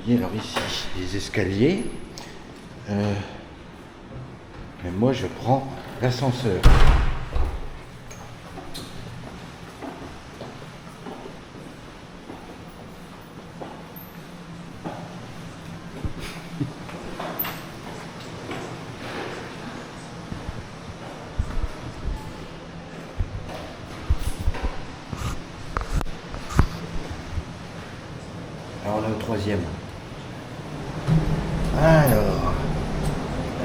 voyez, alors ici, les escaliers. Mais moi, je prends l'ascenseur. Alors, on est au troisième. Alors,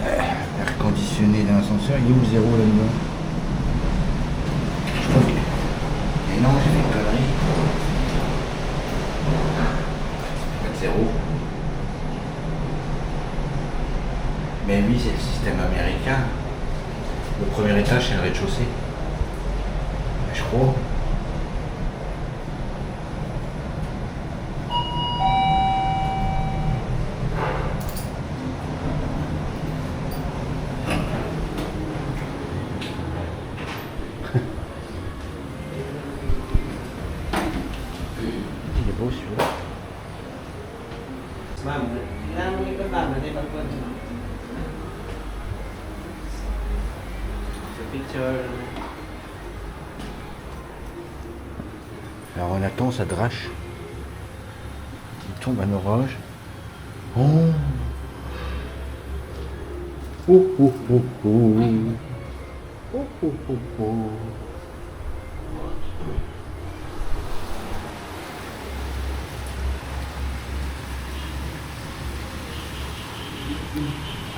air conditionné dans l'ascenseur, il est où le zéro là-dedans? Je crois que... Et non, j'ai fait une connerie. Pas de zéro. Mais lui, c'est le système américain. Le premier étage, c'est le rez-de-chaussée. Je crois. Il est beau celui-là. Ma'am, kailangan mo ikot namin, ay pagpuan mo. Sa picture. Alors on attend, ça drache. Il tombe un orage. Oh. Oh oh oh oh. Oh oh oh oh.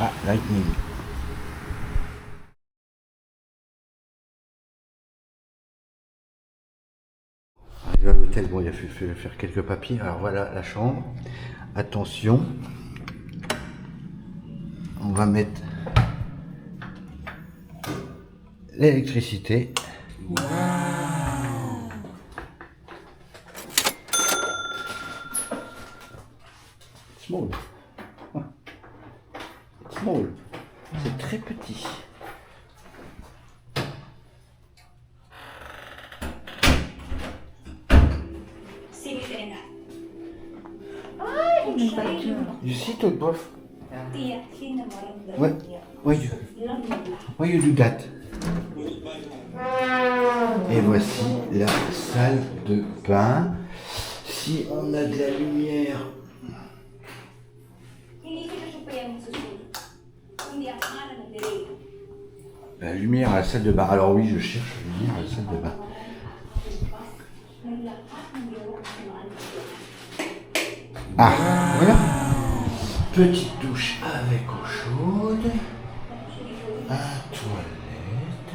Ah, lightning. Arrivé à l'hôtel, bon, il a fallu faire quelques papiers. Alors voilà la chambre. Attention. On va mettre l'électricité. Small. Small. C'est très petit. You sit or both? Why you do that? Et voici la salle de bain. Si on a de la lumière. La lumière à la salle de bain. Alors oui, je cherche la lumière à la salle de bain. Ah, voilà. Petite douche avec eau chaude. Un toilette.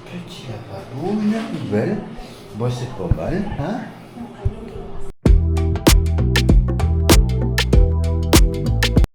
Petit lavabo. Une poubelle. Bon, c'est pas mal, hein?